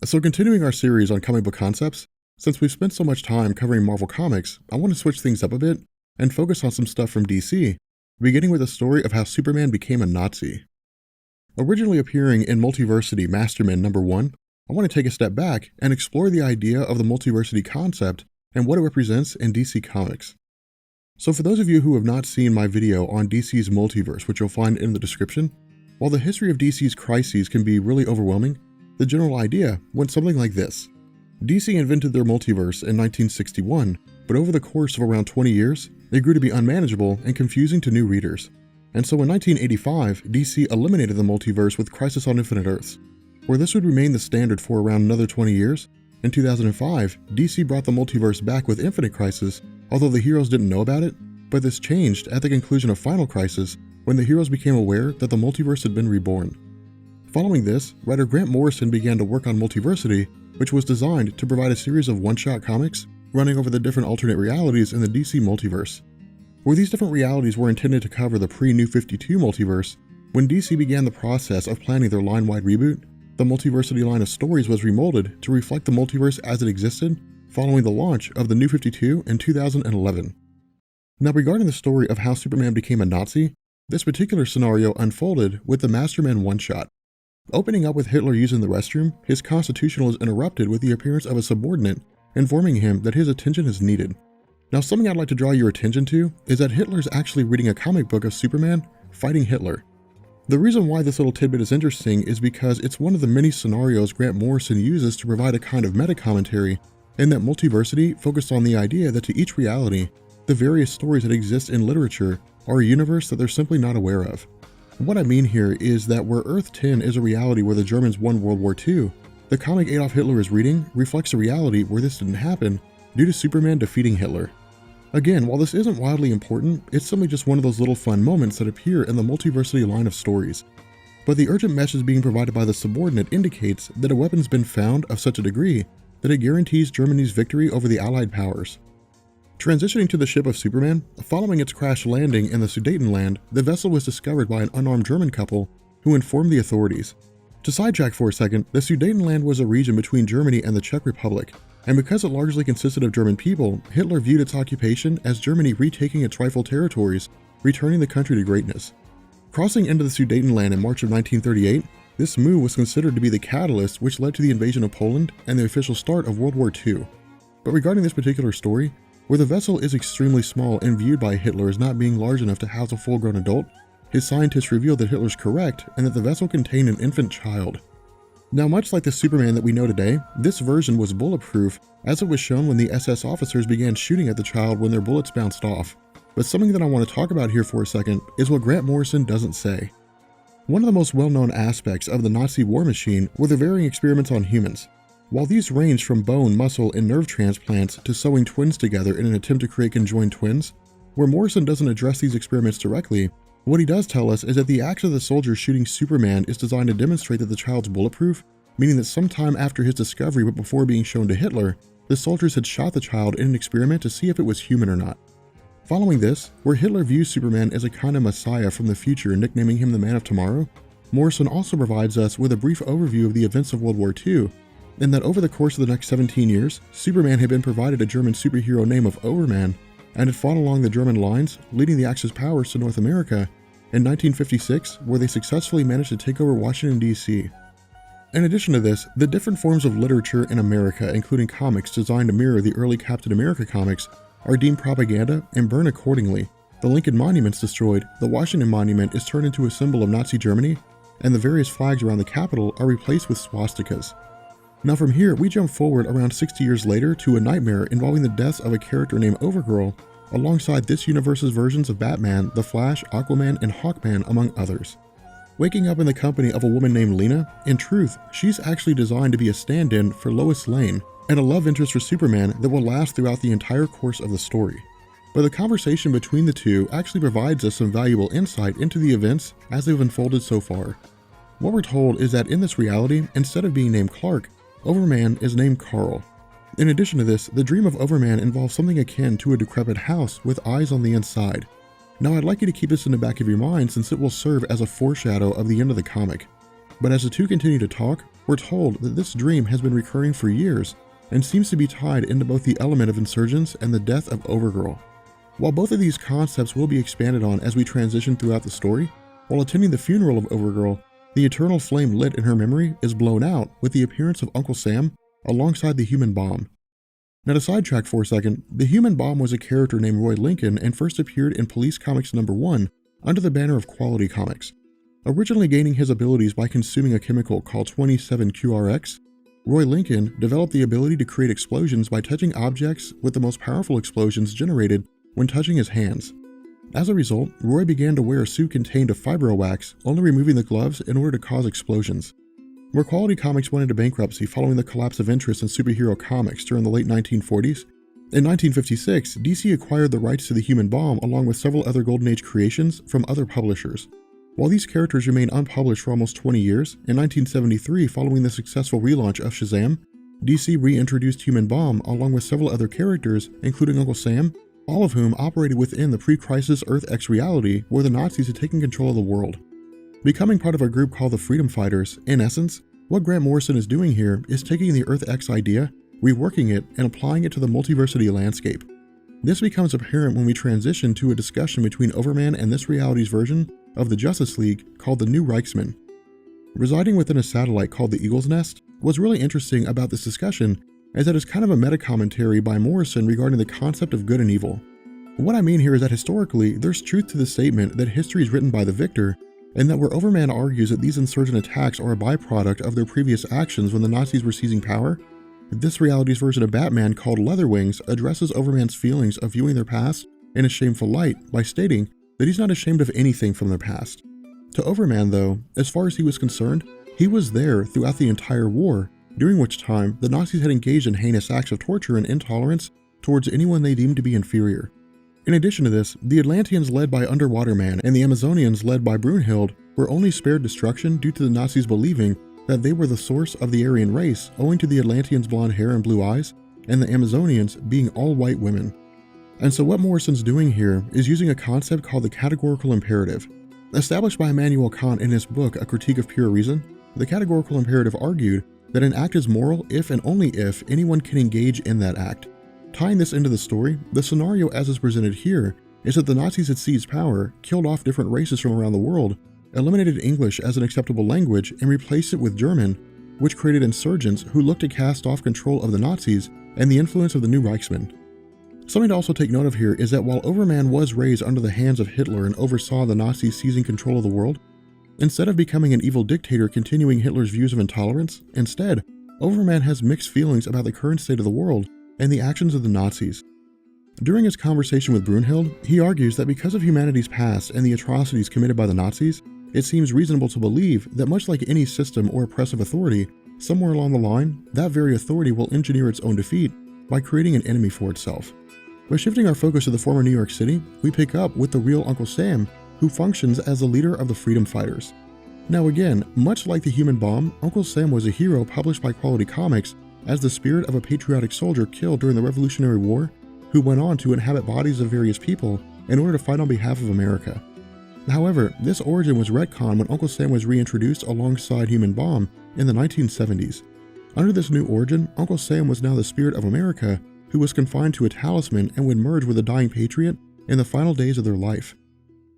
So continuing our series on comic book concepts, since we've spent so much time covering Marvel Comics, I want to switch things up a bit and focus on some stuff from DC, beginning with the story of how Superman became a Nazi. Originally appearing in Multiversity Masterman #1, I want to take a step back and explore the idea of the multiversity concept and what it represents in DC Comics. So for those of you who have not seen my video on DC's multiverse, which you'll find in the description, while the history of DC's crises can be really overwhelming, the general idea went something like this. DC invented their multiverse in 1961, but over the course of around 20 years, it grew to be unmanageable and confusing to new readers. And so in 1985, DC eliminated the multiverse with Crisis on Infinite Earths. Where this would remain the standard for around another 20 years, in 2005, DC brought the multiverse back with Infinite Crisis, although the heroes didn't know about it, but this changed at the conclusion of Final Crisis when the heroes became aware that the multiverse had been reborn. Following this, writer Grant Morrison began to work on Multiversity, which was designed to provide a series of one-shot comics running over the different alternate realities in the DC multiverse. Where these different realities were intended to cover the pre-New 52 multiverse, when DC began the process of planning their line-wide reboot, the Multiversity line of stories was remolded to reflect the multiverse as it existed following the launch of the New 52 in 2011. Now regarding the story of how Superman became a Nazi, this particular scenario unfolded with the Masterman one-shot. Opening up with Hitler using the restroom, his constitutional is interrupted with the appearance of a subordinate informing him that his attention is needed. Now something I'd like to draw your attention to is that Hitler's actually reading a comic book of Superman fighting Hitler. The reason why this little tidbit is interesting is because it's one of the many scenarios Grant Morrison uses to provide a kind of meta-commentary, in that Multiversity focused on the idea that to each reality, the various stories that exist in literature are a universe that they're simply not aware of. What I mean here is that where Earth 10 is a reality where the Germans won World War II, the comic Adolf Hitler is reading reflects a reality where this didn't happen due to Superman defeating Hitler. Again, while this isn't wildly important, it's simply just one of those little fun moments that appear in the Multiversity line of stories. But the urgent message being provided by the subordinate indicates that a weapon's been found of such a degree that it guarantees Germany's victory over the Allied powers. Transitioning to the ship of Superman, following its crash landing in the Sudetenland, the vessel was discovered by an unarmed German couple who informed the authorities. To sidetrack for a second, the Sudetenland was a region between Germany and the Czech Republic, and because it largely consisted of German people, Hitler viewed its occupation as Germany retaking its rightful territories, returning the country to greatness. Crossing into the Sudetenland in March of 1938, this move was considered to be the catalyst which led to the invasion of Poland and the official start of World War II. But regarding this particular story, where the vessel is extremely small and viewed by Hitler as not being large enough to house a full-grown adult, his scientists revealed that Hitler's correct and that the vessel contained an infant child. Now, much like the Superman that we know today, this version was bulletproof, as it was shown when the SS officers began shooting at the child when their bullets bounced off. But something that I want to talk about here for a second is what Grant Morrison doesn't say. One of the most well-known aspects of the Nazi war machine were the varying experiments on humans. While these ranged from bone, muscle, and nerve transplants to sewing twins together in an attempt to create conjoined twins, where Morrison doesn't address these experiments directly, what he does tell us is that the act of the soldier shooting Superman is designed to demonstrate that the child's bulletproof, meaning that sometime after his discovery but before being shown to Hitler, the soldiers had shot the child in an experiment to see if it was human or not. Following this, where Hitler views Superman as a kind of messiah from the future, nicknaming him the Man of Tomorrow, Morrison also provides us with a brief overview of the events of World War II, and that over the course of the next 17 years, Superman had been provided a German superhero name of Overman, and had fought along the German lines, leading the Axis powers to North America, in 1956, where they successfully managed to take over Washington, D.C. In addition to this, the different forms of literature in America, including comics designed to mirror the early Captain America comics, are deemed propaganda and burned accordingly. The Lincoln Monument's destroyed, the Washington Monument is turned into a symbol of Nazi Germany, and the various flags around the Capitol are replaced with swastikas. Now from here, we jump forward around 60 years later to a nightmare involving the deaths of a character named Overgirl, alongside this universe's versions of Batman, The Flash, Aquaman, and Hawkman, among others. Waking up in the company of a woman named Lena, in truth, she's actually designed to be a stand-in for Lois Lane, and a love interest for Superman that will last throughout the entire course of the story. But the conversation between the two actually provides us some valuable insight into the events as they've unfolded so far. What we're told is that in this reality, instead of being named Clark, Overman is named Carl. In addition to this, the dream of Overman involves something akin to a decrepit house with eyes on the inside. Now I'd like you to keep this in the back of your mind since it will serve as a foreshadow of the end of the comic. But as the two continue to talk, we're told that this dream has been recurring for years and seems to be tied into both the element of insurgence and the death of Overgirl. While both of these concepts will be expanded on as we transition throughout the story, while attending the funeral of Overgirl, the eternal flame lit in her memory is blown out with the appearance of Uncle Sam alongside the human bomb. Now to sidetrack for a second, the human bomb was a character named Roy Lincoln and first appeared in Police Comics #1 under the banner of Quality Comics. Originally gaining his abilities by consuming a chemical called 27QRX, Roy Lincoln developed the ability to create explosions by touching objects, with the most powerful explosions generated when touching his hands. As a result, Roy began to wear a suit contained of fibro wax, only removing the gloves in order to cause explosions. Where Quality Comics went into bankruptcy following the collapse of interest in superhero comics during the late 1940s, in 1956, DC acquired the rights to the human bomb along with several other Golden Age creations from other publishers. While these characters remained unpublished for almost 20 years, in 1973, following the successful relaunch of Shazam, DC reintroduced Human Bomb along with several other characters, including Uncle Sam, all of whom operated within the pre-crisis Earth X reality where the Nazis had taken control of the world. Becoming part of a group called the Freedom Fighters, in essence, what Grant Morrison is doing here is taking the Earth X idea, reworking it, and applying it to the multiversity landscape. This becomes apparent when we transition to a discussion between Overman and this reality's version of the Justice League called the New Reichsmen. Residing within a satellite called the Eagle's Nest, what's really interesting about this discussion is that it's kind of a meta-commentary by Morrison regarding the concept of good and evil. What I mean here is that historically, there's truth to the statement that history is written by the victor, and that where Overman argues that these insurgent attacks are a byproduct of their previous actions when the Nazis were seizing power, this reality's version of Batman called Leatherwings addresses Overman's feelings of viewing their past in a shameful light by stating that he's not ashamed of anything from their past. To Overman though, as far as he was concerned, he was there throughout the entire war, during which time the Nazis had engaged in heinous acts of torture and intolerance towards anyone they deemed to be inferior. In addition to this, the Atlanteans led by Underwater Man and the Amazonians led by Brunhild were only spared destruction due to the Nazis believing that they were the source of the Aryan race owing to the Atlanteans' blonde hair and blue eyes, and the Amazonians being all white women. And so what Morrison's doing here is using a concept called the Categorical Imperative. Established by Immanuel Kant in his book A Critique of Pure Reason, the Categorical Imperative argued that an act is moral if and only if anyone can engage in that act. Tying this into the story, the scenario as is presented here is that the Nazis had seized power, killed off different races from around the world, eliminated English as an acceptable language, and replaced it with German, which created insurgents who looked to cast off control of the Nazis and the influence of the New Reichsmen. Something to also take note of here is that while Overman was raised under the hands of Hitler and oversaw the Nazis seizing control of the world, instead of becoming an evil dictator continuing Hitler's views of intolerance, instead, Overman has mixed feelings about the current state of the world and the actions of the Nazis. During his conversation with Brunhild, he argues that because of humanity's past and the atrocities committed by the Nazis, it seems reasonable to believe that much like any system or oppressive authority, somewhere along the line, that very authority will engineer its own defeat by creating an enemy for itself. By shifting our focus to the former New York City, we pick up with the real Uncle Sam, who functions as the leader of the Freedom Fighters. Now again, much like the human bomb, Uncle Sam was a hero published by Quality Comics as the spirit of a patriotic soldier killed during the Revolutionary War, who went on to inhabit bodies of various people in order to fight on behalf of America. However, this origin was retconned when Uncle Sam was reintroduced alongside Human Bomb in the 1970s. Under this new origin, Uncle Sam was now the spirit of America, who was confined to a talisman and would merge with a dying patriot in the final days of their life.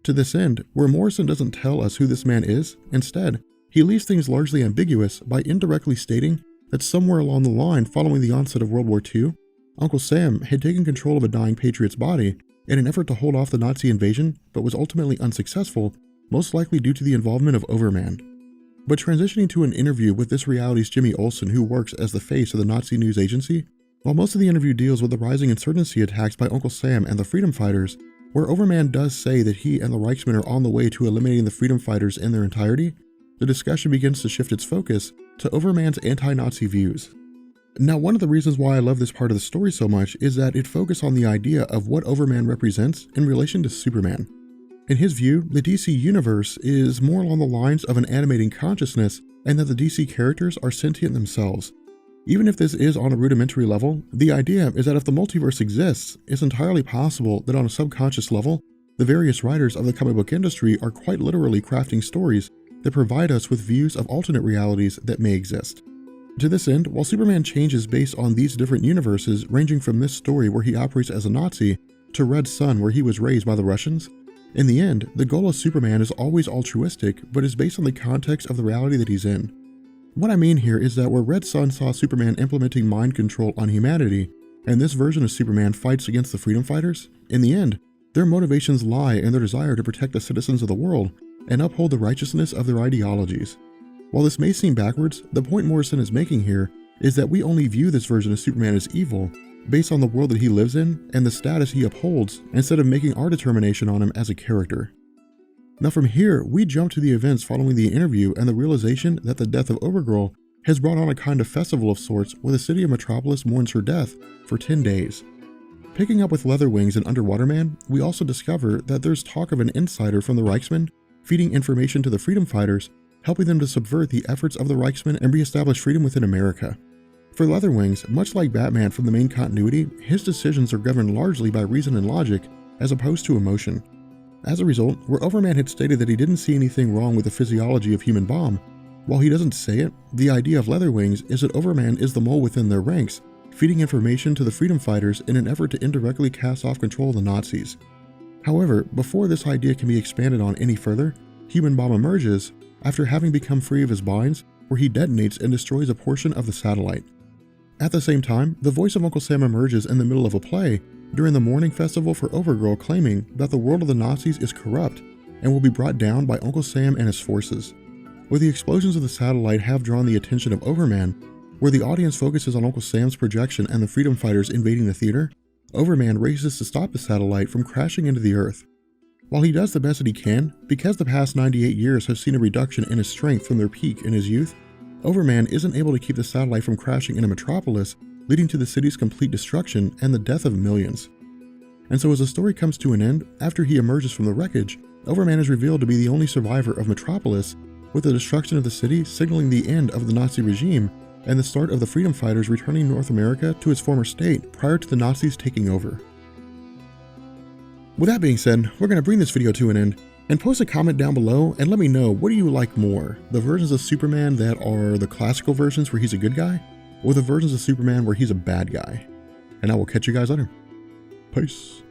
To this end, where Morrison doesn't tell us who this man is, instead, he leaves things largely ambiguous by indirectly stating that somewhere along the line following the onset of World War II, Uncle Sam had taken control of a dying patriot's body in an effort to hold off the Nazi invasion, but was ultimately unsuccessful, most likely due to the involvement of Overman. But transitioning to an interview with this reality's Jimmy Olsen, who works as the face of the Nazi news agency, while most of the interview deals with the rising insurgency attacks by Uncle Sam and the Freedom Fighters, where Overman does say that he and the Reichsmen are on the way to eliminating the Freedom Fighters in their entirety, the discussion begins to shift its focus to Overman's anti-Nazi views. Now, one of the reasons why I love this part of the story so much is that it focuses on the idea of what Overman represents in relation to Superman. In his view, the DC universe is more along the lines of an animating consciousness, and that the DC characters are sentient themselves. Even if this is on a rudimentary level, the idea is that if the multiverse exists, it's entirely possible that on a subconscious level, the various writers of the comic book industry are quite literally crafting stories that provide us with views of alternate realities that may exist. To this end, while Superman changes based on these different universes, ranging from this story where he operates as a Nazi to Red Sun where he was raised by the Russians, in the end, the goal of Superman is always altruistic, but is based on the context of the reality that he's in. What I mean here is that where Red Sun saw Superman implementing mind control on humanity, and this version of Superman fights against the freedom fighters, in the end, their motivations lie in their desire to protect the citizens of the world and uphold the righteousness of their ideologies. While this may seem backwards, the point Morrison is making here is that we only view this version of Superman as evil based on the world that he lives in and the status he upholds, instead of making our determination on him as a character. Now from here, we jump to the events following the interview and the realization that the death of Overgirl has brought on a kind of festival of sorts where the city of Metropolis mourns her death for 10 days. Picking up with Leatherwings and Underwater Man, we also discover that there's talk of an insider from the Reichsmen feeding information to the freedom fighters, helping them to subvert the efforts of the Reichsmen and reestablish freedom within America. For Leatherwings, much like Batman from the main continuity, his decisions are governed largely by reason and logic, as opposed to emotion. As a result, where Overman had stated that he didn't see anything wrong with the physiology of human bomb, while he doesn't say it, the idea of Leatherwings is that Overman is the mole within their ranks, feeding information to the freedom fighters in an effort to indirectly cast off control of the Nazis. However, before this idea can be expanded on any further, Human Bomb emerges after having become free of his binds, where he detonates and destroys a portion of the satellite. At the same time, the voice of Uncle Sam emerges in the middle of a play during the mourning festival for Overgirl, claiming that the world of the Nazis is corrupt and will be brought down by Uncle Sam and his forces. Where the explosions of the satellite have drawn the attention of Overman, where the audience focuses on Uncle Sam's projection and the freedom fighters invading the theater, Overman races to stop the satellite from crashing into the Earth. While he does the best that he can, because the past 98 years have seen a reduction in his strength from their peak in his youth, Overman isn't able to keep the satellite from crashing into Metropolis, leading to the city's complete destruction and the death of millions. And so as the story comes to an end, after he emerges from the wreckage, Overman is revealed to be the only survivor of Metropolis, with the destruction of the city signaling the end of the Nazi regime and the start of the freedom fighters returning North America to its former state prior to the Nazis taking over. With that being said, we're going to bring this video to an end, and post a comment down below and let me know, what do you like more? The versions of Superman that are the classical versions where he's a good guy, or the versions of Superman where he's a bad guy? And I will catch you guys later. Peace.